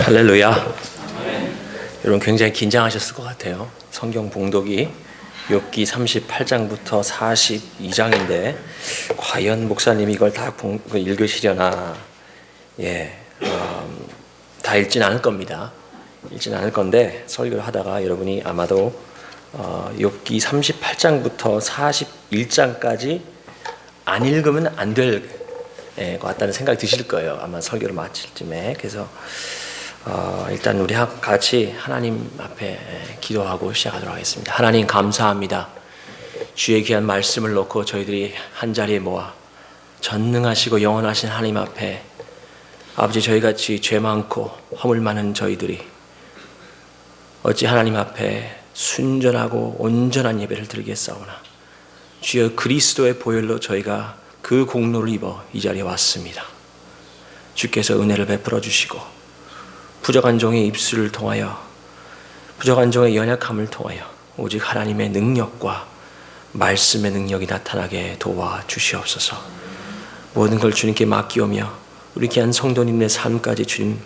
할렐루야. 여러분 굉장히 긴장하셨을 것 같아요. 성경 봉독이 욥기 38장부터 42장인데 과연 목사님이 이걸 다 읽으시려나? 다 읽진 않을 겁니다. 읽진 않을 건데 설교를 하다가 여러분이 아마도 욥기 38장부터 41장까지 안 읽으면 안 될 것 같다는 생각이 드실 거예요. 아마 설교를 마칠 쯤에. 그래서 일단 우리 같이 하나님 앞에 기도하고 시작하도록 하겠습니다. 하나님 감사합니다. 주의 귀한 말씀을 놓고 저희들이 한자리에 모아 전능하시고 영원하신 하나님 앞에 아버지, 저희같이 죄 많고 허물 많은 저희들이 어찌 하나님 앞에 순전하고 온전한 예배를 드리겠사오나 주여 그리스도의 보혈로 저희가 그 공로를 입어 이 자리에 왔습니다. 주께서 은혜를 베풀어 주시고 부족한 종의 입술을 통하여, 부족한 종의 연약함을 통하여 오직 하나님의 능력과 말씀의 능력이 나타나게 도와주시옵소서. 모든 걸 주님께 맡기오며 우리 귀한 성도님의 삶까지 주님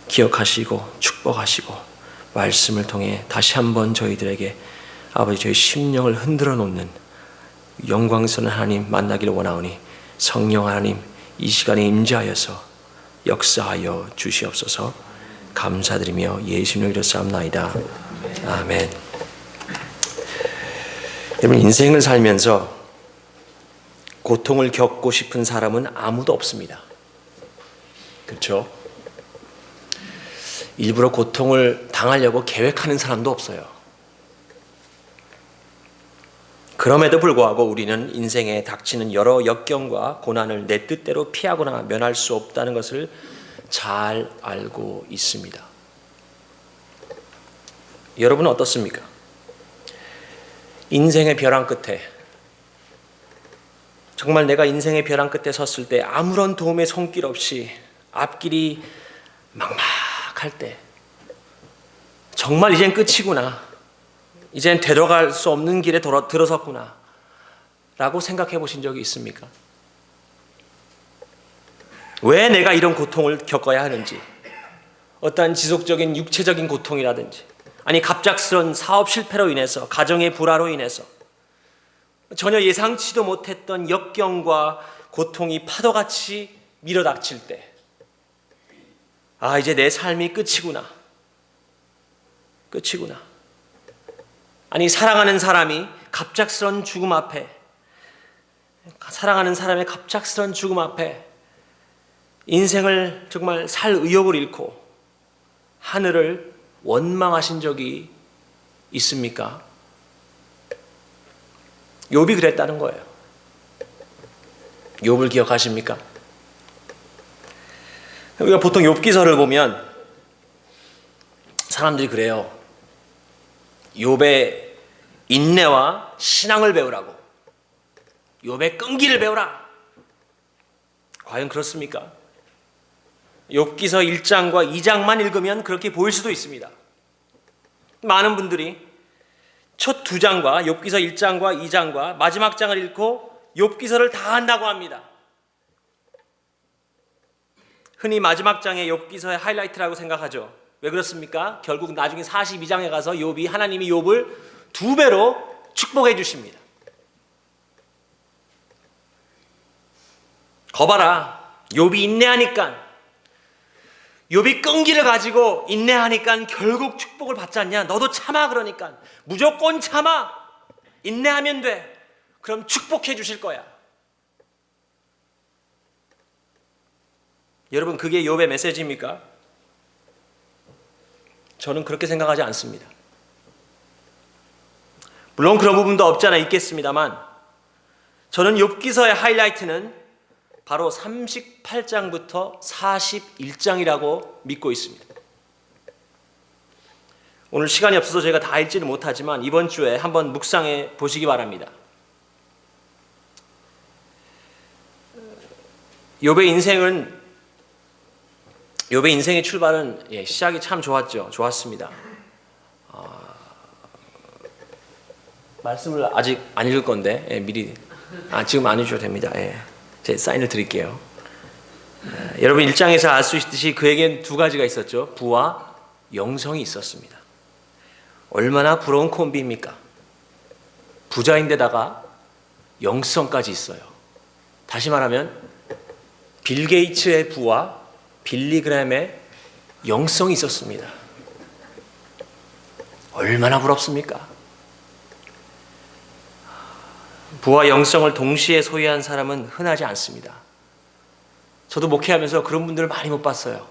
기억하시고 축복하시고 말씀을 통해 다시 한번 저희들에게 아버지 저희 심령을 흔들어 놓는 영광스러운 하나님 만나기를 원하오니 성령 하나님 이 시간에 임재하여서 역사하여 주시옵소서. 감사드리며 예수님의 이름으로 기도합나이다. 아멘. 여러분, 인생을 살면서 고통을 겪고 싶은 사람은 아무도 없습니다. 그렇죠? 일부러 고통을 당하려고 계획하는 사람도 없어요. 그럼에도 불구하고 우리는 인생에 닥치는 여러 역경과 고난을 내 뜻대로 피하거나 면할 수 없다는 것을 잘 알고 있습니다. 여러분은 어떻습니까? 인생의 벼랑 끝에, 정말 내가 인생의 벼랑 끝에 섰을 때 아무런 도움의 손길 없이 앞길이 막막할 때, 정말 이젠 끝이구나, 이젠 되돌아갈 수 없는 길에 들어섰구나 라고 생각해 보신 적이 있습니까? 왜 내가 이런 고통을 겪어야 하는지, 어떠한 지속적인 육체적인 고통이라든지, 아니 갑작스런 사업 실패로 인해서, 가정의 불화로 인해서 전혀 예상치도 못했던 역경과 고통이 파도같이 밀어닥칠 때, 아, 이제 내 삶이 끝이구나. 아니, 사랑하는 사람이 갑작스런 죽음 앞에, 사랑하는 사람의 갑작스런 죽음 앞에 인생을 정말 살 의욕을 잃고 하늘을 원망하신 적이 있습니까? 욥이 그랬다는 거예요. 욥을 기억하십니까? 우리가 보통 욥기서를 보면 사람들이 그래요. 욥의 인내와 신앙을 배우라고, 욥의 끈기를 배우라. 과연 그렇습니까? 욥기서 1장과 2장만 읽으면 그렇게 보일 수도 있습니다. 많은 분들이 첫 2장과 욥기서 1장과 2장과 마지막 장을 읽고 욥기서를 다 한다고 합니다. 흔히 마지막 장의 욥기서의 하이라이트라고 생각하죠. 왜 그렇습니까? 결국 나중에 42장에 가서 하나님이 욥을 2배로 축복해 주십니다. 거봐라, 욥이 인내하니까, 욥이 끈기를 가지고 인내하니까 결국 축복을 받지 않냐? 너도 참아. 그러니까 무조건 참아. 인내하면 돼. 그럼 축복해 주실 거야. 여러분, 그게 욥의 메시지입니까? 저는 그렇게 생각하지 않습니다. 물론 그런 부분도 없지 않아 있겠습니다만, 저는 욥기서의 하이라이트는 바로 38장부터 41장이라고 믿고 있습니다. 오늘 시간이 없어서 제가 다 읽지는 못하지만 이번 주에 한번 묵상해 보시기 바랍니다. 욥의 인생의 출발은 시작이 참 좋았습니다. 말씀을 아직 안 읽을 건데 미리 지금 안 해주셔도 됩니다. 제 사인을 드릴게요. 여러분 1장에서 알 수 있듯이 그에겐 두 가지가 있었죠. 부와 영성이 있었습니다. 얼마나 부러운 콤비입니까? 부자인데다가 영성까지 있어요. 다시 말하면 빌 게이츠의 부와 빌리 그램의 영성이 있었습니다. 얼마나 부럽습니까? 부와 영성을 동시에 소유한 사람은 흔하지 않습니다. 저도 목회하면서 그런 분들을 많이 못 봤어요.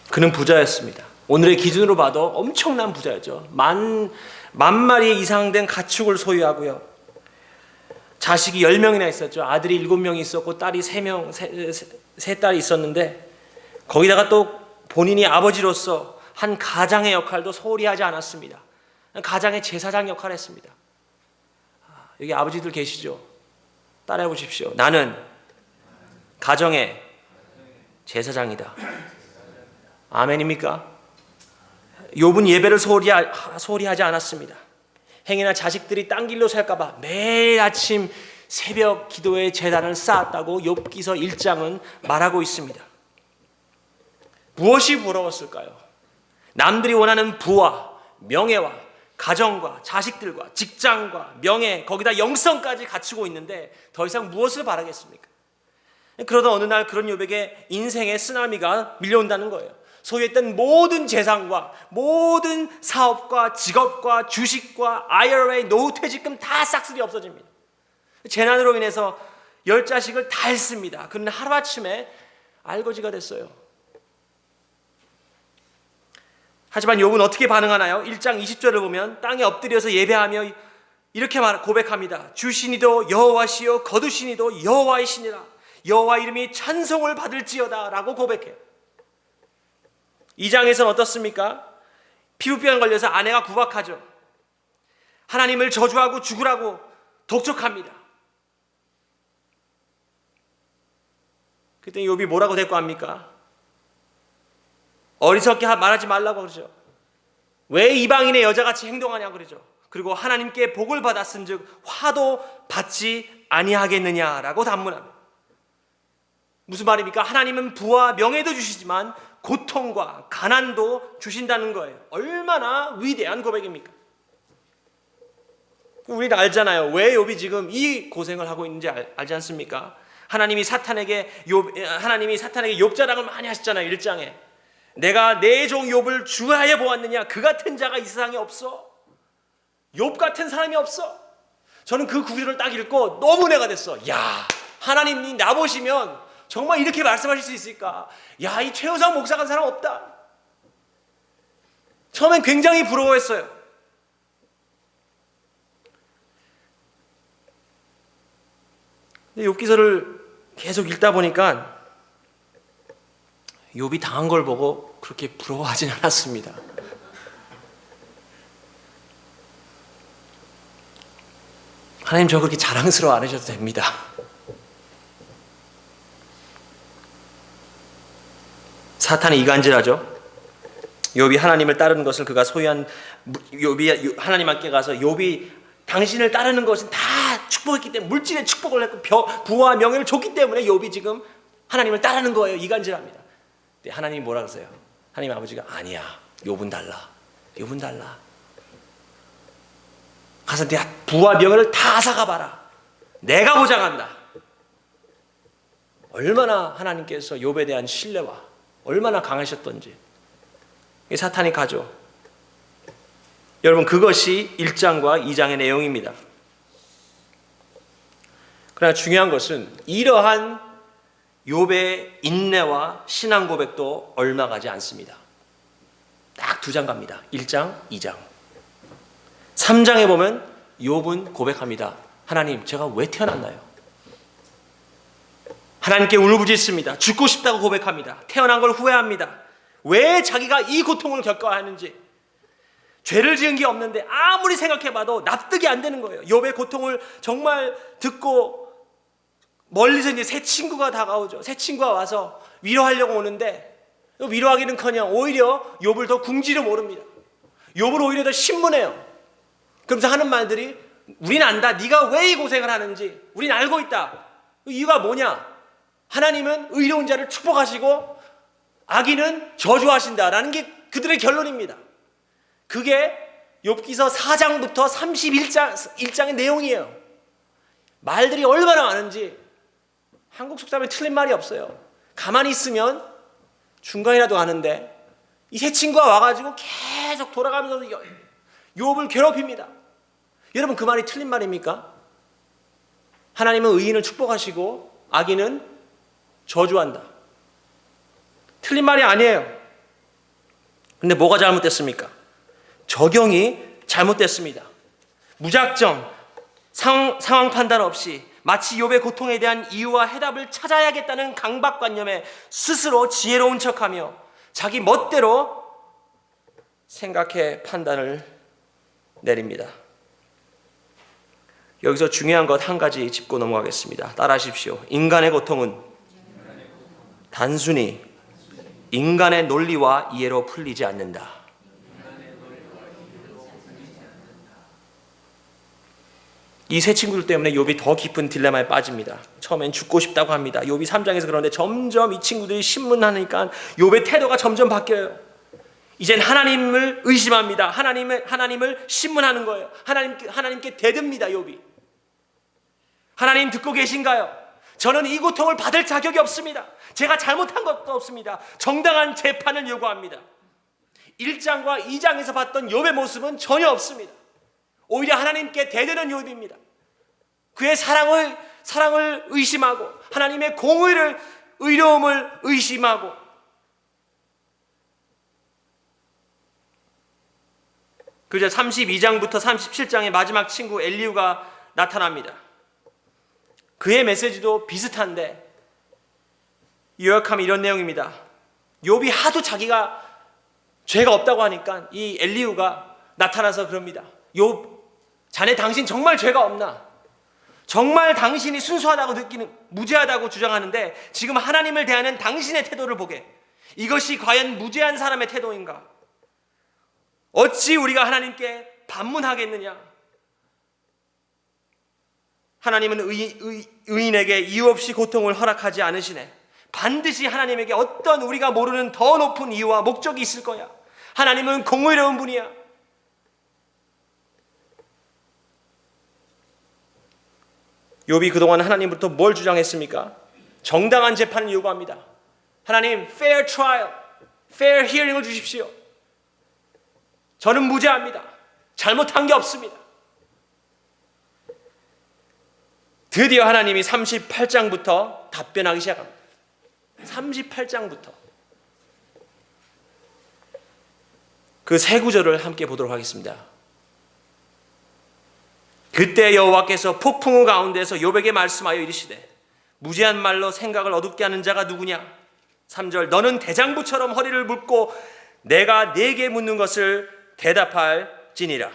그는 부자였습니다. 오늘의 기준으로 봐도 엄청난 부자였죠. 만 마리 이상 된 가축을 소유하고요. 자식이 10명이나 있었죠. 아들이 7명이 있었고 딸이 3 딸이 있었는데 거기다가 또 본인이 아버지로서 한 가장의 역할도 소홀히 하지 않았습니다. 가장의 제사장 역할을 했습니다. 여기 아버지들 계시죠? 따라해 보십시오. 나는 가정의 제사장이다. 아멘입니까? 욥은 예배를 소홀히 하지 않았습니다. 행여나 자식들이 딴 길로 살까 봐 매일 아침 새벽 기도에 제단을 쌓았다고 욥기서 1장은 말하고 있습니다. 무엇이 부러웠을까요? 남들이 원하는 부와 명예와 가정과 자식들과 직장과 명예, 거기다 영성까지 갖추고 있는데 더 이상 무엇을 바라겠습니까? 그러다 어느 날 그런 욥에게 인생의 쓰나미가 밀려온다는 거예요. 소유했던 모든 재산과 모든 사업과 직업과 주식과 IRA, 노후퇴직금 다 싹쓸이 없어집니다. 재난으로 인해서 10자식을 다 잃습니다. 그는 하루아침에 알거지가 됐어요. 하지만 욥은 어떻게 반응하나요? 1장 20절을 보면 땅에 엎드려서 예배하며 이렇게 고백합니다. 주신이도 여호와시요 거두신이도 여호와이시니라. 여호와 이름이 찬송을 받을지어다 라고 고백해요. 2장에서는 어떻습니까? 피부병 걸려서 아내가 구박하죠. 하나님을 저주하고 죽으라고 독촉합니다. 그때 욥이 뭐라고 대꾸합니까? 어리석게 말하지 말라고 그러죠. 왜 이방인의 여자같이 행동하냐고 그러죠. 그리고 하나님께 복을 받았은즉 화도 받지 아니하겠느냐라고 단문합니다. 무슨 말입니까? 하나님은 부와 명예도 주시지만 고통과 가난도 주신다는 거예요. 얼마나 위대한 고백입니까? 우리는 알잖아요. 왜 욥이 지금 이 고생을 하고 있는지 알지 않습니까? 하나님이 사탄에게 욥 자랑을 많이 하셨잖아요. 1장에. 내가 내 종 욥을 주하여 보았느냐? 그 같은 자가 이 세상에 없어. 욥 같은 사람이 없어. 저는 그 구절을 딱 읽고 너무 은혜가 됐어. 야, 하나님이 나 보시면 정말 이렇게 말씀하실 수 있을까? 야, 이 최우상 목사 같은 사람 없다. 처음엔 굉장히 부러워했어요. 근데 욥기서를 계속 읽다 보니까 욥이 당한 걸 보고 그렇게 부러워하진 않았습니다. 하나님 저 그렇게 자랑스러워 안 하셔도 됩니다. 사탄이 이간질하죠. 욥이 하나님을 따르는 것을 그가 소유한 욥이 하나님께 가서 욥이 당신을 따르는 것은 다 축복했기 때문에 물질의 축복을 했고 부와 명예를 줬기 때문에 욥이 지금 하나님을 따르는 거예요. 이간질합니다. 근데 하나님이 뭐라 그러세요? 하나님 아버지가 아니야. 욥은 달라. 욥은 달라. 가서 내 부와 명예를 다 앗아가 봐라. 내가 보장한다. 얼마나 하나님께서 욥에 대한 신뢰와 얼마나 강하셨던지. 사탄이 가죠. 여러분 그것이 1장과 2장의 내용입니다. 그러나 중요한 것은 이러한 욥의 인내와 신앙 고백도 얼마 가지 않습니다. 딱 2장 갑니다. 1장, 2장. 3장에 보면 욥은 고백합니다. 하나님, 제가 왜 태어났나요? 하나님께 울부짖습니다. 죽고 싶다고 고백합니다. 태어난 걸 후회합니다. 왜 자기가 이 고통을 겪어야 하는지. 죄를 지은 게 없는데 아무리 생각해봐도 납득이 안 되는 거예요. 욥의 고통을 정말 듣고 멀리서 이제 새 친구가 다가오죠. 새 친구가 와서 위로하려고 오는데 위로하기는커녕 오히려 욥을 더 궁지를 모릅니다. 욥을 오히려 더 신문해요. 그러면서 하는 말들이 우린 안다. 네가 왜 이 고생을 하는지 우린 알고 있다. 이유가 뭐냐? 하나님은 의로운 자를 축복하시고 악인은 저주하신다라는 게 그들의 결론입니다. 그게 욥기서 4장부터 31장의 내용이에요. 말들이 얼마나 많은지 한국 속담에 틀린 말이 없어요. 가만히 있으면 중간이라도 가는데 이 세 친구가 와가지고 계속 돌아가면서 욥을 괴롭힙니다. 여러분, 그 말이 틀린 말입니까? 하나님은 의인을 축복하시고 악인은 저주한다. 틀린 말이 아니에요. 근데 뭐가 잘못됐습니까? 적용이 잘못됐습니다. 무작정 상황 판단 없이 마치 욥의 고통에 대한 이유와 해답을 찾아야겠다는 강박관념에 스스로 지혜로운 척하며 자기 멋대로 생각해 판단을 내립니다. 여기서 중요한 것 한 가지 짚고 넘어가겠습니다. 따라하십시오. 인간의 고통은 단순히 인간의 논리와 이해로 풀리지 않는다. 이 세 친구들 때문에 욥이 더 깊은 딜레마에 빠집니다. 처음엔 죽고 싶다고 합니다. 욥이 3장에서 그런데 점점 이 친구들이 신문하니까 욥의 태도가 점점 바뀌어요. 이젠 하나님을 의심합니다. 하나님을 신문하는 거예요. 하나님께 대듭니다. 욥이. 하나님 듣고 계신가요? 저는 이 고통을 받을 자격이 없습니다. 제가 잘못한 것도 없습니다. 정당한 재판을 요구합니다. 1장과 2장에서 봤던 욥의 모습은 전혀 없습니다. 오히려 하나님께 대드는 욥입니다. 그의 사랑을 의심하고 하나님의 공의를, 의로움을 의심하고 그저 32장부터 37장의 마지막 친구 엘리후가 나타납니다. 그의 메시지도 비슷한데 요약하면 이런 내용입니다. 욥이 하도 자기가 죄가 없다고 하니까 이 엘리후가 나타나서 그럽니다. 욥, 자네 당신 정말 죄가 없나? 정말 당신이 순수하다고 느끼는, 무죄하다고 주장하는데 지금 하나님을 대하는 당신의 태도를 보게. 이것이 과연 무죄한 사람의 태도인가? 어찌 우리가 하나님께 반문하겠느냐? 하나님은 의인에게 이유 없이 고통을 허락하지 않으시네. 반드시 하나님에게 어떤 우리가 모르는 더 높은 이유와 목적이 있을 거야. 하나님은 공의로운 분이야. 욥이 그동안 하나님부터 뭘 주장했습니까? 정당한 재판을 요구합니다. 하나님, fair trial, fair hearing을 주십시오. 저는 무죄합니다. 잘못한 게 없습니다. 드디어 하나님이 38장부터 답변하기 시작합니다. 38장부터. 그 세 구절을 함께 보도록 하겠습니다. 그때 여호와께서 폭풍우 가운데서 욥에게 말씀하여 이르시되 무죄한 말로 생각을 어둡게 하는 자가 누구냐? 3절 너는 대장부처럼 허리를 묶고 내가 네게 묻는 것을 대답할지니라.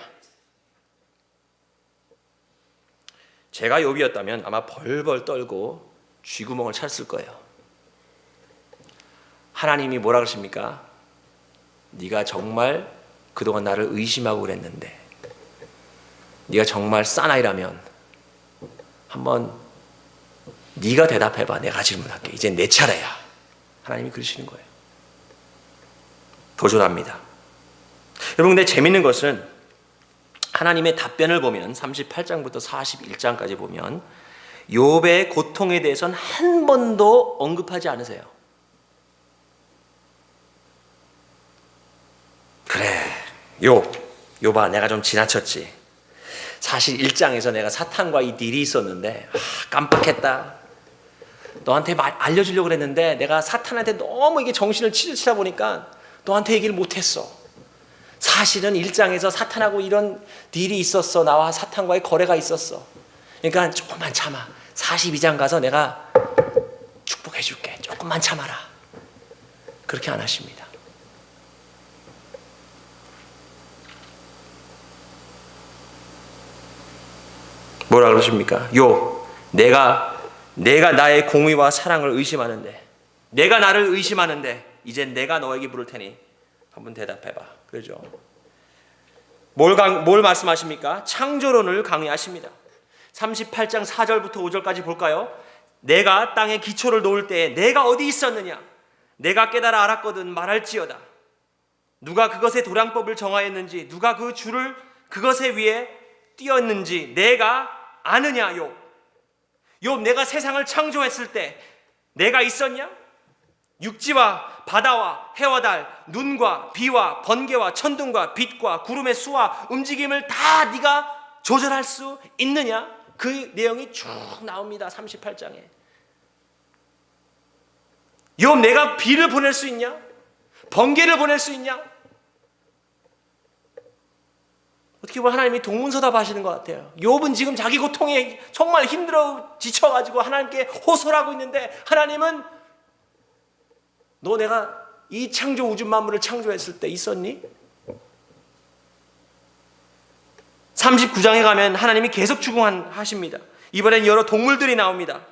제가 욥이었다면 아마 벌벌 떨고 쥐구멍을 찼을 거예요. 하나님이 뭐라 그러십니까? 네가 정말 그동안 나를 의심하고 그랬는데 네가 정말 사나이라면 한번 네가 대답해봐. 내가 질문할게. 이제 내 차례야. 하나님이 그러시는 거예요. 도전합니다. 여러분, 근데 재밌는 것은 하나님의 답변을 보면 38장부터 41장까지 보면 욥의 고통에 대해서는 한 번도 언급하지 않으세요. 그래, 욥아, 내가 좀 지나쳤지. 사실 1장에서 내가 사탄과 이 딜이 있었는데 깜빡했다. 너한테 알려주려고 그랬는데 내가 사탄한테 너무 이게 정신을 치르치다 보니까 너한테 얘기를 못했어. 사실은 1장에서 사탄하고 이런 딜이 있었어. 나와 사탄과의 거래가 있었어. 그러니까 조금만 참아. 42장 가서 내가 축복해 줄게. 조금만 참아라. 그렇게 안 하십니다. 뭐라 그러십니까? 내가 나의 공의와 사랑을 의심하는데, 내가 나를 의심하는데 이제 내가 너에게 물을 테니 한번 대답해봐. 그러죠? 뭘 말씀하십니까? 창조론을 강의하십니다. 38장 4절부터 5절까지 볼까요? 내가 땅에 기초를 놓을 때에 내가 어디 있었느냐? 내가 깨달아 알았거든 말할지어다. 누가 그것의 도량법을 정하였는지, 누가 그 줄을 그것의 위에 띄었는지 내가 아느냐? 욥, 내가 세상을 창조했을 때 내가 있었냐? 육지와 바다와 해와 달, 눈과 비와 번개와 천둥과 빛과 구름의 수와 움직임을 다 네가 조절할 수 있느냐? 그 내용이 쭉 나옵니다. 38장에. 욥, 내가 비를 보낼 수 있냐? 번개를 보낼 수 있냐? 어떻게 보면 하나님이 동문서답하시는 것 같아요. 욥은 지금 자기 고통에 정말 힘들어 지쳐가지고 하나님께 호소를 하고 있는데, 하나님은 너 내가 이 창조 우주 만물을 창조했을 때 있었니? 39장에 가면 하나님이 계속 추궁하십니다. 이번엔 여러 동물들이 나옵니다.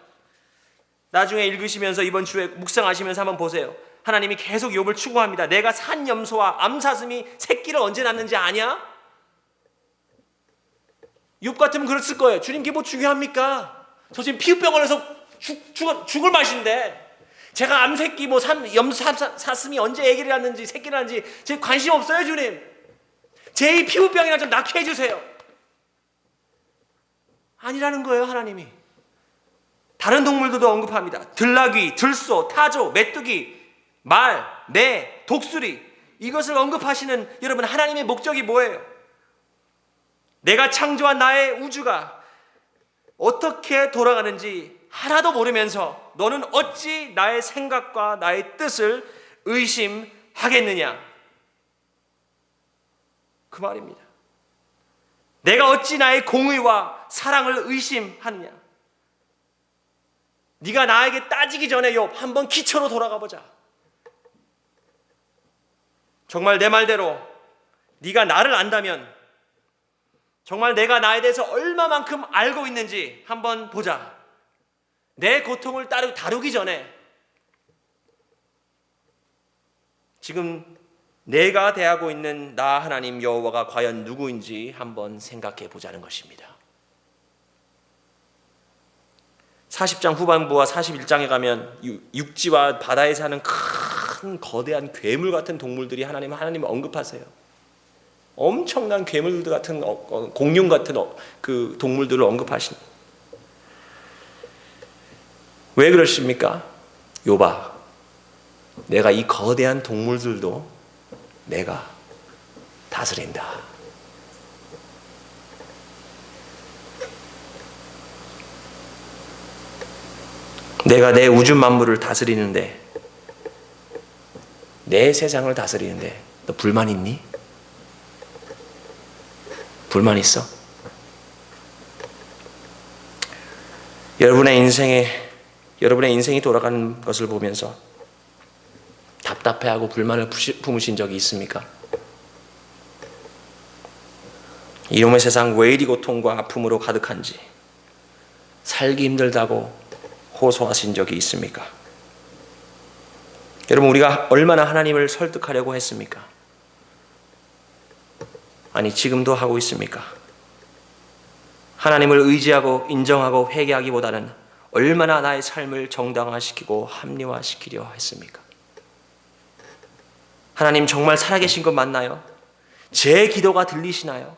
나중에 읽으시면서 이번 주에 묵상하시면서 한번 보세요. 하나님이 계속 욥을 추궁합니다. 내가 산염소와 암사슴이 새끼를 언제 낳는지 아냐? 욥 같으면 그랬을 거예요. 주님, 이게 뭐 중요합니까? 저 지금 피부병 걸려서 죽을 맛인데 제가 암새끼 뭐 염사슴이 언제 애기를 낳는지 새끼를 낳는지 제 관심 없어요. 주님, 제 이 피부병이나 좀 낫게 해주세요. 아니라는 거예요. 하나님이 다른 동물들도 언급합니다. 들나귀, 들소, 타조, 메뚜기, 말, 매, 독수리, 이것을 언급하시는 여러분, 하나님의 목적이 뭐예요? 내가 창조한 나의 우주가 어떻게 돌아가는지 하나도 모르면서 너는 어찌 나의 생각과 나의 뜻을 의심하겠느냐? 그 말입니다. 내가 어찌 나의 공의와 사랑을 의심하느냐? 네가 나에게 따지기 전에 욥, 한번 기초로 돌아가 보자. 정말 내 말대로 네가 나를 안다면, 정말 내가 나에 대해서 얼마만큼 알고 있는지 한번 보자. 내 고통을 다루기 전에 지금 내가 대하고 있는 나 하나님 여호와가 과연 누구인지 한번 생각해 보자는 것입니다. 40장 후반부와 41장에 가면 육지와 바다에 사는 큰 거대한 괴물 같은 동물들이 하나님을 언급하세요. 엄청난 괴물들 같은 공룡 같은 그 동물들을 언급하십니다. 왜 그러십니까? 욥아, 내가 이 거대한 동물들도 내가 다스린다. 내가 내 우주 만물을 다스리는데, 내 세상을 다스리는데 너 불만 있니? 불만 있어? 여러분의 인생이 돌아가는 것을 보면서 답답해하고 불만을 품으신 적이 있습니까? 이놈의 세상 왜 이리 고통과 아픔으로 가득한지 살기 힘들다고 호소하신 적이 있습니까? 여러분, 우리가 얼마나 하나님을 설득하려고 했습니까? 아니, 지금도 하고 있습니까? 하나님을 의지하고 인정하고 회개하기보다는 얼마나 나의 삶을 정당화시키고 합리화시키려 했습니까? 하나님 정말 살아계신 것 맞나요? 제 기도가 들리시나요?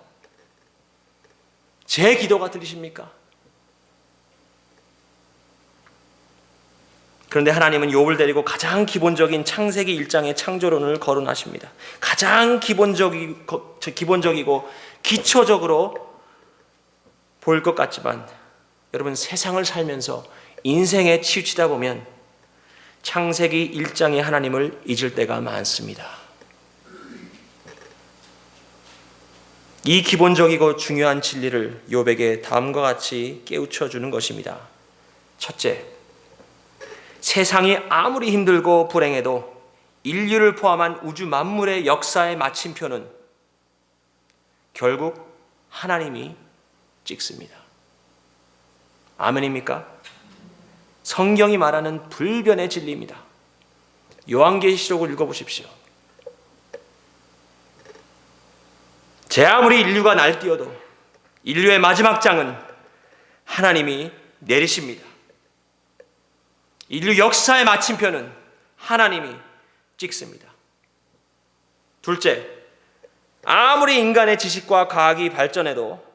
제 기도가 들리십니까? 그런데 하나님은 욥을 데리고 가장 기본적인 창세기 1장의 창조론을 거론하십니다. 가장 기본적이고 기초적으로 보일 것 같지만, 여러분, 세상을 살면서 인생에 치우치다 보면 창세기 1장의 하나님을 잊을 때가 많습니다. 이 기본적이고 중요한 진리를 욥에게 다음과 같이 깨우쳐 주는 것입니다. 첫째, 세상이 아무리 힘들고 불행해도 인류를 포함한 우주 만물의 역사의 마침표는 결국 하나님이 찍습니다. 아멘입니까? 성경이 말하는 불변의 진리입니다. 요한계시록을 읽어보십시오. 제 아무리 인류가 날뛰어도 인류의 마지막 장은 하나님이 내리십니다. 인류 역사의 마침표는 하나님이 찍습니다. 둘째, 아무리 인간의 지식과 과학이 발전해도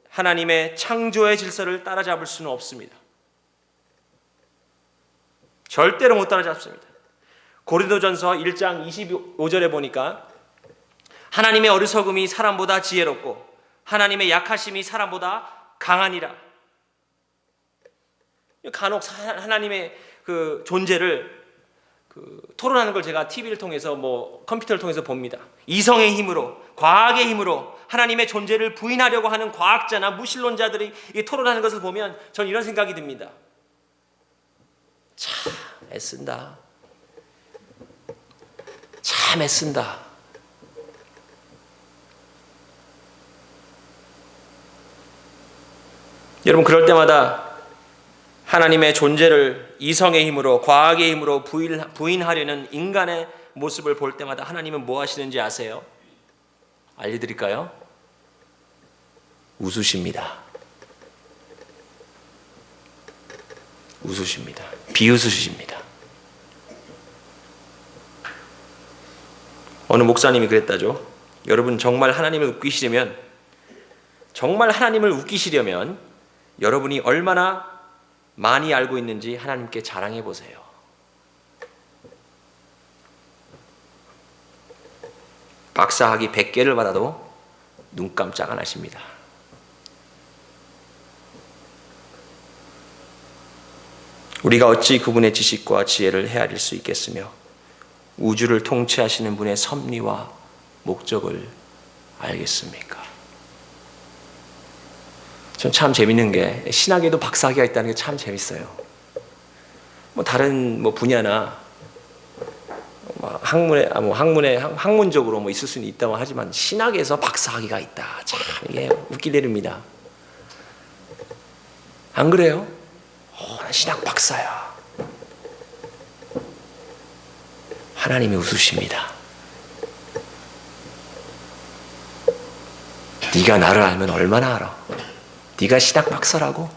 하나님의 창조의 질서를 따라잡을 수는 없습니다. 절대로 못 따라잡습니다. 고린도전서 1장 25절에 보니까 하나님의 어리석음이 사람보다 지혜롭고 하나님의 약하심이 사람보다 강하니라. 간혹 하나님의 그 존재를 토론하는 걸 제가 TV를 통해서 컴퓨터를 통해서 봅니다. 이성의 힘으로, 과학의 힘으로 하나님의 존재를 부인하려고 하는 과학자나 무신론자들이 토론하는 것을 보면 전 이런 생각이 듭니다. 참 애쓴다. 참 애쓴다. 여러분, 그럴 때마다 하나님의 존재를 이성의 힘으로, 과학의 힘으로 부인하려는 인간의 모습을 볼 때마다 하나님은 뭐 하시는지 아세요? 알려드릴까요? 웃으십니다. 웃으십니다. 비웃으십니다. 어느 목사님이 그랬다죠. 여러분, 정말 하나님을 웃기시려면 여러분이 얼마나 많이 알고 있는지 하나님께 자랑해 보세요. 박사학위 100개를 받아도 눈 깜짝 안 하십니다. 우리가 어찌 그분의 지식과 지혜를 헤아릴 수 있겠으며 우주를 통치하시는 분의 섭리와 목적을 알겠습니까? 전 참 재밌는 게 신학에도 박사학위가 있다는 게 참 재밌어요. 다른 분야나 학문적으로 있을 수는 있다고 하지만 신학에서 박사학위가 있다. 참 이게 웃길 일입니다. 안 그래요? 난 신학 박사야. 하나님이 웃으십니다. 네가 나를 알면 얼마나 알아? 네가 신학 박사라고?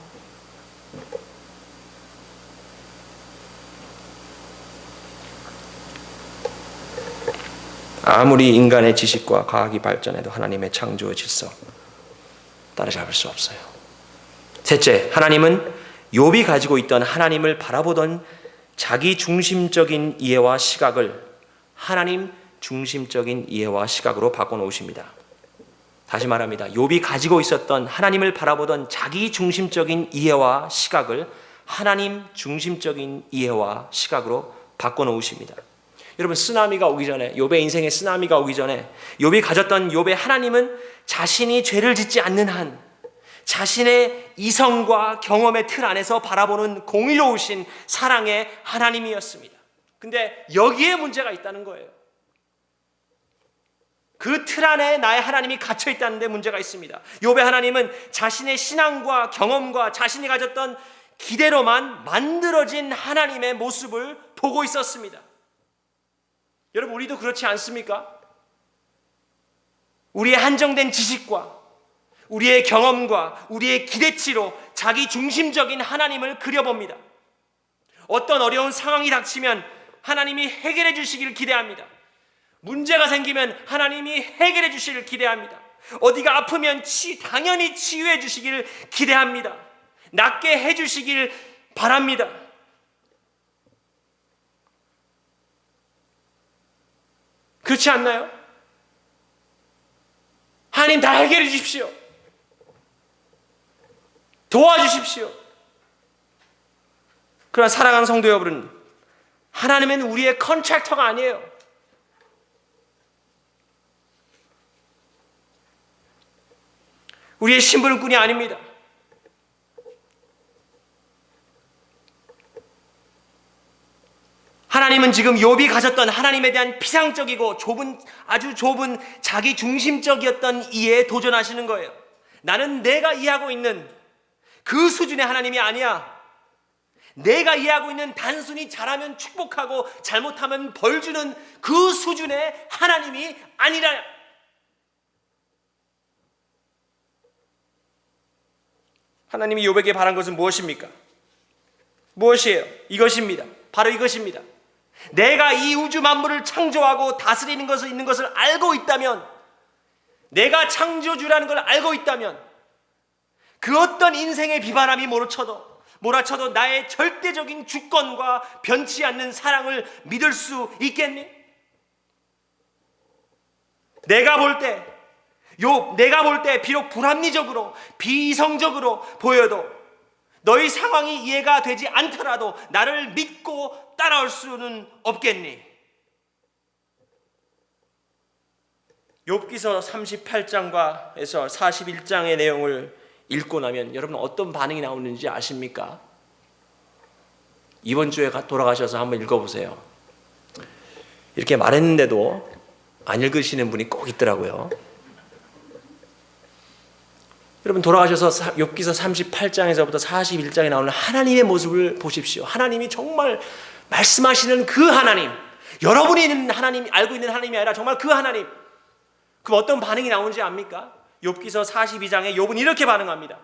아무리 인간의 지식과 과학이 발전해도 하나님의 창조의 질서 따라잡을 수 없어요. 셋째, 하나님은 욥이 가지고 있던 하나님을 바라보던 자기 중심적인 이해와 시각을 하나님 중심적인 이해와 시각으로 바꿔놓으십니다. 다시 말합니다. 욥이 가지고 있었던 하나님을 바라보던 자기 중심적인 이해와 시각을 하나님 중심적인 이해와 시각으로 바꿔놓으십니다. 여러분, 쓰나미가 오기 전에, 욥의 인생에 쓰나미가 오기 전에 욥이 가졌던 욥의 하나님은 자신이 죄를 짓지 않는 한 자신의 이성과 경험의 틀 안에서 바라보는 공의로우신 사랑의 하나님이었습니다. 근데 여기에 문제가 있다는 거예요. 그 틀 안에 나의 하나님이 갇혀 있다는 데 문제가 있습니다. 욥의 하나님은 자신의 신앙과 경험과 자신이 가졌던 기대로만 만들어진 하나님의 모습을 보고 있었습니다. 여러분, 우리도 그렇지 않습니까? 우리의 한정된 지식과 우리의 경험과 우리의 기대치로 자기 중심적인 하나님을 그려봅니다. 어떤 어려운 상황이 닥치면 하나님이 해결해 주시기를 기대합니다. 문제가 생기면 하나님이 해결해 주시기를 기대합니다. 어디가 아프면 당연히 치유해 주시기를 기대합니다. 낫게 해 주시기를 바랍니다. 그렇지 않나요? 하나님 다 해결해 주십시오. 도와주십시오. 그러나 사랑하는 성도 여러분, 하나님은 우리의 컨트랙터가 아니에요. 우리의 심부름꾼이 아닙니다. 하나님은 지금 욥이 가졌던 하나님에 대한 피상적이고 아주 좁은 자기 중심적이었던 이해에 도전하시는 거예요. 나는 내가 이해하고 있는 그 수준의 하나님이 아니야. 내가 이해하고 있는 단순히 잘하면 축복하고 잘못하면 벌 주는 그 수준의 하나님이 아니라. 하나님이 욥에게 바란 것은 무엇입니까? 무엇이에요? 이것입니다. 바로 이것입니다. 내가 이 우주 만물을 창조하고 다스리는 것을 있는 것을 알고 있다면, 내가 창조주라는 걸 알고 있다면, 그 어떤 인생의 비바람이 몰아쳐도 나의 절대적인 주권과 변치 않는 사랑을 믿을 수 있겠니? 내가 볼 때 비록 불합리적으로 비이성적으로 보여도 너희 상황이 이해가 되지 않더라도 나를 믿고 따라올 수는 없겠니? 욥기서 38장에서 41장의 내용을 읽고 나면 여러분 어떤 반응이 나오는지 아십니까? 이번 주에 돌아가셔서 한번 읽어보세요. 이렇게 말했는데도 안 읽으시는 분이 꼭 있더라고요. 여러분 돌아가셔서 욥기서 38장에서부터 41장에 나오는 하나님의 모습을 보십시오. 하나님이 정말 말씀하시는 그 하나님, 여러분이 있는 하나님, 알고 있는 하나님이 아니라 정말 그 하나님. 그럼 어떤 반응이 나오는지 압니까? 욥기서 42장에 욥은 이렇게 반응합니다.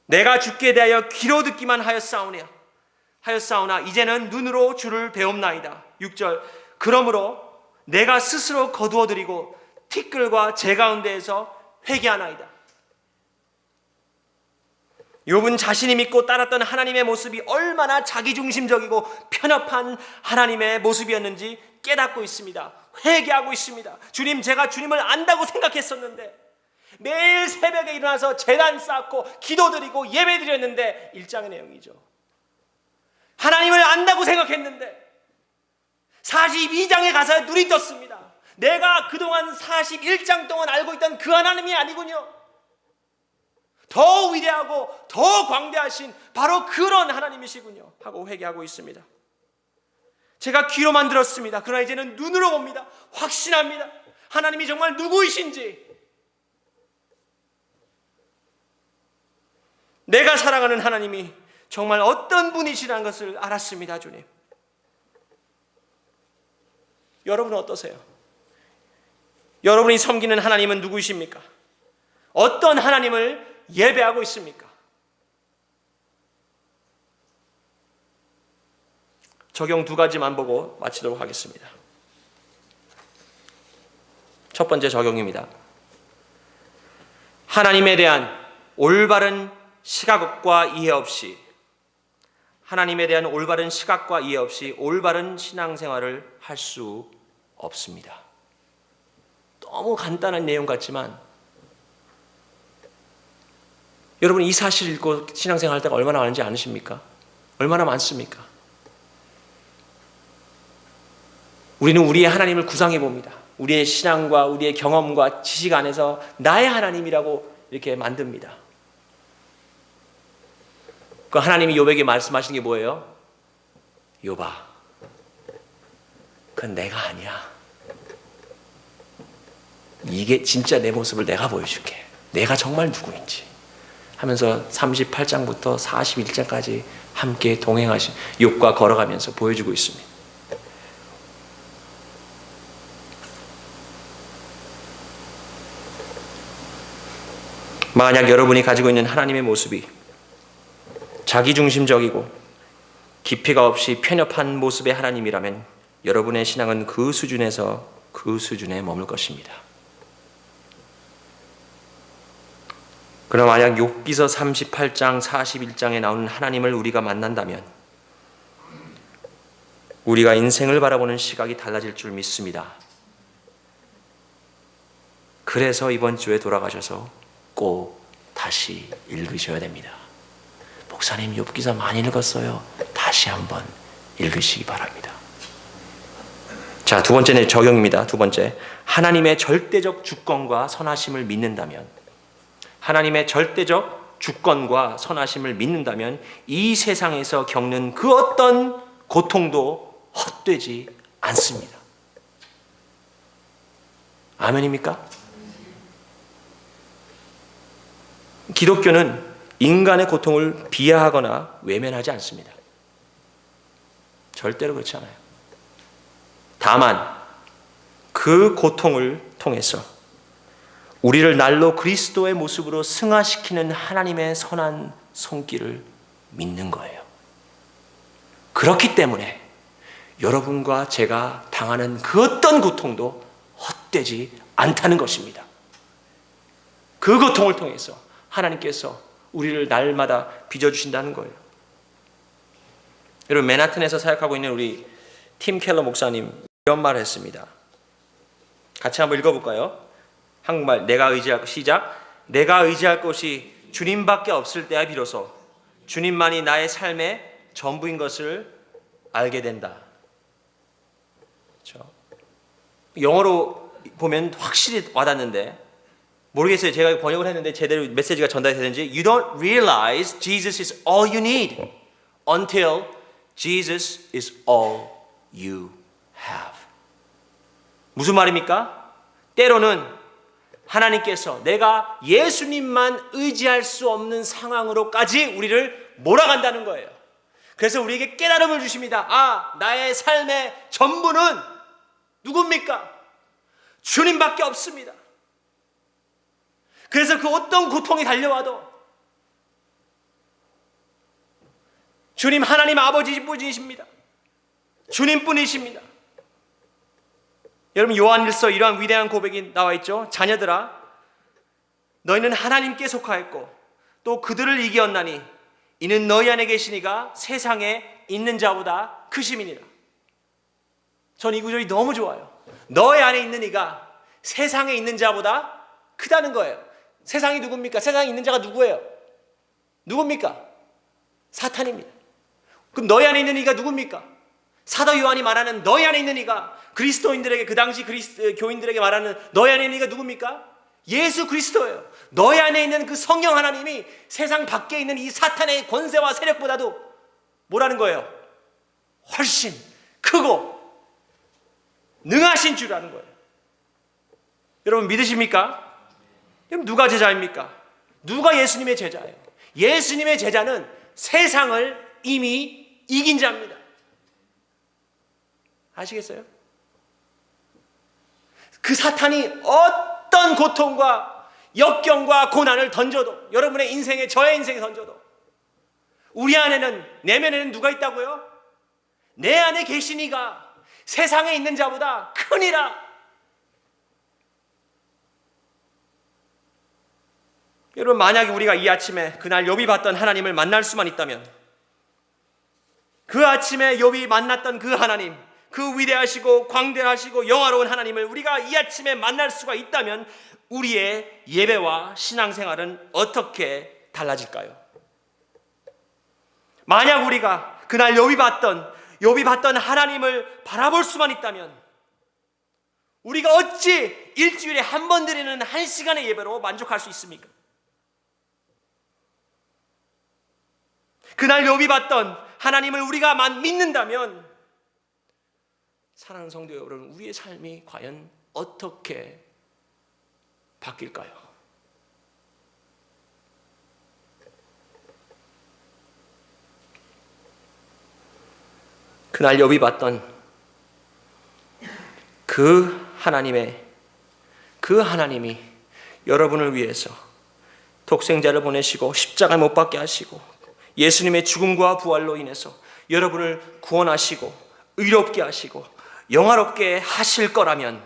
내가 주께 대하여 귀로 듣기만 하였사오나 이제는 눈으로 주를 배움나이다. 6절 그러므로 내가 스스로 거두어드리고 티끌과 재 가운데에서 회개하나이다. 욥은 자신이 믿고 따랐던 하나님의 모습이 얼마나 자기중심적이고 편협한 하나님의 모습이었는지 깨닫고 있습니다. 회개하고 있습니다. 주님, 제가 주님을 안다고 생각했었는데 매일 새벽에 일어나서 제단 쌓고 기도드리고 예배드렸는데 1장의 내용이죠. 하나님을 안다고 생각했는데 42장에 가서 눈이 떴습니다. 내가 그동안 41장 동안 알고 있던 그 하나님이 아니군요. 더 위대하고 더 광대하신 바로 그런 하나님이시군요 하고 회개하고 있습니다. 제가 귀로만 들었습니다. 그러나 이제는 눈으로 봅니다. 확신합니다. 하나님이 정말 누구이신지, 내가 사랑하는 하나님이 정말 어떤 분이시라는 것을 알았습니다. 주님, 여러분은 어떠세요? 여러분이 섬기는 하나님은 누구이십니까? 어떤 하나님을 예배하고 있습니까? 적용 2가지만 보고 마치도록 하겠습니다. 첫 번째 적용입니다. 하나님에 대한 올바른 시각과 이해 없이 올바른 신앙생활을 할 수 없습니다. 너무 간단한 내용 같지만 여러분 이 사실 읽고 신앙생활 할 때가 얼마나 많은지 아십니까? 얼마나 많습니까? 우리는 우리의 하나님을 구상해 봅니다. 우리의 신앙과 우리의 경험과 지식 안에서 나의 하나님이라고 이렇게 만듭니다. 그 하나님이 욥에게 말씀하시는 게 뭐예요? 욥아, 그건 내가 아니야. 이게 진짜 내 모습을 내가 보여줄게. 내가 정말 누구인지 하면서 38장부터 41장까지 함께 동행하신 욥과 걸어가면서 보여주고 있습니다. 만약 여러분이 가지고 있는 하나님의 모습이 자기중심적이고 깊이가 없이 편협한 모습의 하나님이라면 여러분의 신앙은 그 수준에 머물 것입니다. 그러나 만약 욥기서 38장, 41장에 나오는 하나님을 우리가 만난다면 우리가 인생을 바라보는 시각이 달라질 줄 믿습니다. 그래서 이번 주에 돌아가셔서 꼭 다시 읽으셔야 됩니다. 목사님, 욥기서 많이 읽었어요. 다시 한번 읽으시기 바랍니다. 자, 두 번째는 적용입니다. 두 번째, 하나님의 절대적 주권과 선하심을 믿는다면 이 세상에서 겪는 그 어떤 고통도 헛되지 않습니다. 아멘입니까? 기독교는 인간의 고통을 비하하거나 외면하지 않습니다. 절대로 그렇지 않아요. 다만 그 고통을 통해서 우리를 날로 그리스도의 모습으로 승화시키는 하나님의 선한 손길을 믿는 거예요. 그렇기 때문에 여러분과 제가 당하는 그 어떤 고통도 헛되지 않다는 것입니다. 그 고통을 통해서 하나님께서 우리를 날마다 빚어주신다는 거예요. 여러분, 맨하튼에서 사역하고 있는 우리 팀 켈러 목사님 이런 말을 했습니다. 같이 한번 읽어볼까요? 한국말 시작. 내가 의지할 곳이 주님밖에 없을 때야 비로소 주님만이 나의 삶의 전부인 것을 알게 된다. 그렇죠? 영어로 보면 확실히 와닿는데 모르겠어요. 제가 번역을 했는데 제대로 메시지가 전달이 되는지. You don't realize Jesus is all you need until Jesus is all you have. 무슨 말입니까? 때로는 하나님께서 내가 예수님만 의지할 수 없는 상황으로까지 우리를 몰아간다는 거예요. 그래서 우리에게 깨달음을 주십니다. 나의 삶의 전부는 누굽니까? 주님밖에 없습니다. 그래서 그 어떤 고통이 달려와도 주님 하나님 아버지뿐이십니다. 주님뿐이십니다. 여러분, 요한일서 이러한 위대한 고백이 나와 있죠. 자녀들아, 너희는 하나님께 속하였고 또 그들을 이기었나니 이는 너희 안에 계신 이가 세상에 있는 자보다 크심이니라. 전 이 구절이 너무 좋아요. 너희 안에 있는 이가 세상에 있는 자보다 크다는 거예요. 세상이 누굽니까? 세상에 있는 자가 누구예요? 누굽니까? 사탄입니다. 그럼 너희 안에 있는 이가 누굽니까? 사도 요한이 말하는 너희 안에 있는 이가 그리스도인들에게, 그 당시 교인들에게 말하는 너희 안에 있는 이가 누굽니까? 예수 그리스도예요. 너희 안에 있는 그 성령 하나님이 세상 밖에 있는 이 사탄의 권세와 세력보다도 뭐라는 거예요? 훨씬 크고 능하신 주라는 거예요. 여러분 믿으십니까? 그럼 누가 제자입니까? 누가 예수님의 제자예요? 예수님의 제자는 세상을 이미 이긴 자입니다. 아시겠어요? 그 사탄이 어떤 고통과 역경과 고난을 던져도, 여러분의 인생에, 저의 인생에 던져도 우리 안에는, 내면에는 누가 있다고요? 내 안에 계신 이가 세상에 있는 자보다 크니라. 여러분, 만약에 우리가 이 아침에 그날 욥이 봤던 하나님을 만날 수만 있다면, 그 아침에 욥이 만났던 그 하나님, 그 위대하시고 광대하시고 영화로운 하나님을 우리가 이 아침에 만날 수가 있다면 우리의 예배와 신앙생활은 어떻게 달라질까요? 만약 우리가 그날 욥이 봤던 하나님을 바라볼 수만 있다면 우리가 어찌 일주일에 한 번 드리는 1시간의 예배로 만족할 수 있습니까? 그날 욥이 봤던 하나님을 우리가 믿는다면, 사랑하는 성도 여러분, 우리의 삶이 과연 어떻게 바뀔까요? 그날 욥이 봤던 그 하나님이 여러분을 위해서 독생자를 보내시고 십자가에 못 박게 하시고 예수님의 죽음과 부활로 인해서 여러분을 구원하시고 의롭게 하시고 영화롭게 하실 거라면,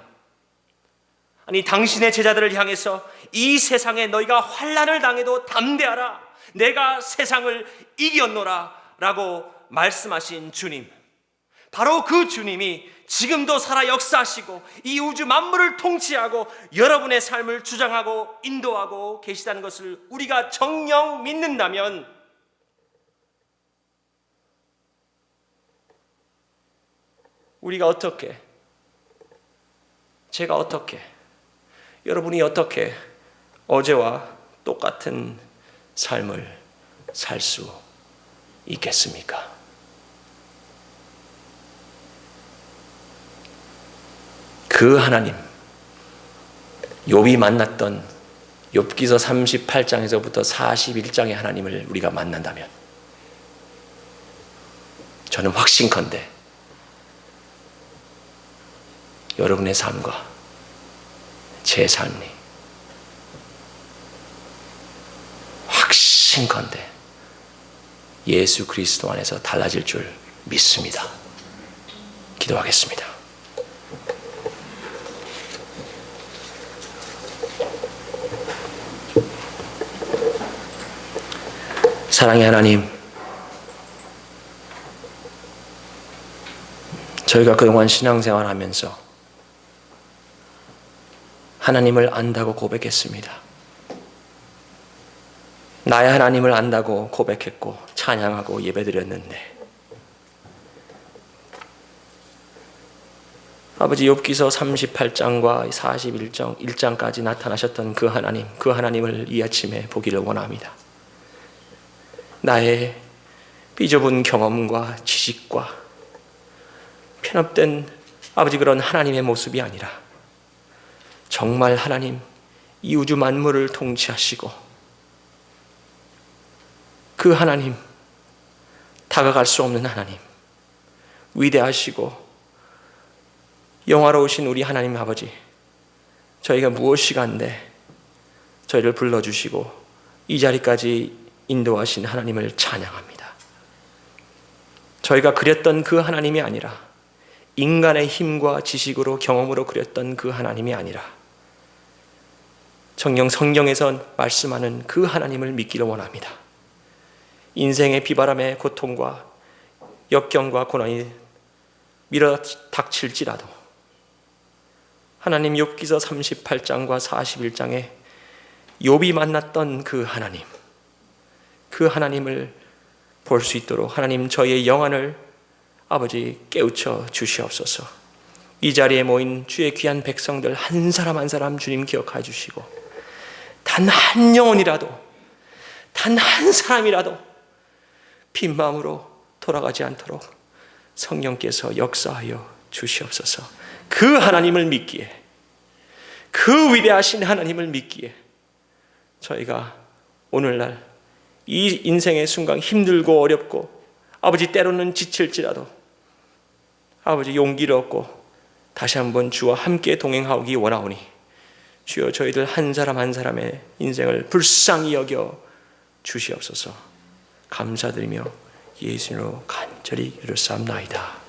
아니 당신의 제자들을 향해서 이 세상에 너희가 환난을 당해도 담대하라, 내가 세상을 이겼노라 라고 말씀하신 주님, 바로 그 주님이 지금도 살아 역사하시고 이 우주 만물을 통치하고 여러분의 삶을 주장하고 인도하고 계시다는 것을 우리가 정녕 믿는다면, 우리가 어떻게, 제가 어떻게, 여러분이 어떻게 어제와 똑같은 삶을 살 수 있겠습니까? 그 하나님, 욥이 만났던 욥기서 38장에서부터 41장의 하나님을 우리가 만난다면, 저는 확신컨대 여러분의 삶과 제 삶이 확신컨대 예수 그리스도 안에서 달라질 줄 믿습니다. 기도하겠습니다. 사랑의 하나님, 저희가 그동안 신앙생활하면서 하나님을 안다고 고백했습니다. 나의 하나님을 안다고 고백했고 찬양하고 예배드렸는데, 아버지, 욥기서 38장과 41장까지 나타나셨던 그 하나님을 이 아침에 보기를 원합니다. 나의 삐좁은 경험과 지식과 편협된 아버지 그런 하나님의 모습이 아니라 정말 하나님, 이 우주 만물을 통치하시고 그 하나님, 다가갈 수 없는 하나님, 위대하시고 영화로우신 우리 하나님 아버지, 저희가 무엇이간데 저희를 불러주시고 이 자리까지 인도하신 하나님을 찬양합니다. 저희가 그렸던 그 하나님이 아니라, 인간의 힘과 지식으로 경험으로 그렸던 그 하나님이 아니라 성경에서 말씀하는 그 하나님을 믿기를 원합니다. 인생의 비바람의 고통과 역경과 고난이 밀어 닥칠지라도 하나님, 욥기서 38장과 41장에 욥이 만났던 그 하나님, 그 하나님을 볼 수 있도록 하나님, 저희의 영안을 아버지 깨우쳐 주시옵소서. 이 자리에 모인 주의 귀한 백성들 한 사람 한 사람 주님 기억해 주시고, 단 한 영혼이라도, 단 한 사람이라도 빈 마음으로 돌아가지 않도록 성령께서 역사하여 주시옵소서. 그 하나님을 믿기에, 그 위대하신 하나님을 믿기에 저희가 오늘날 이 인생의 순간 힘들고 어렵고 아버지 때로는 지칠지라도 아버지 용기를 얻고 다시 한번 주와 함께 동행하기 원하오니 주여, 저희들 한 사람 한 사람의 인생을 불쌍히 여겨 주시옵소서. 감사드리며 예수님으로 간절히 기도사옵나이다.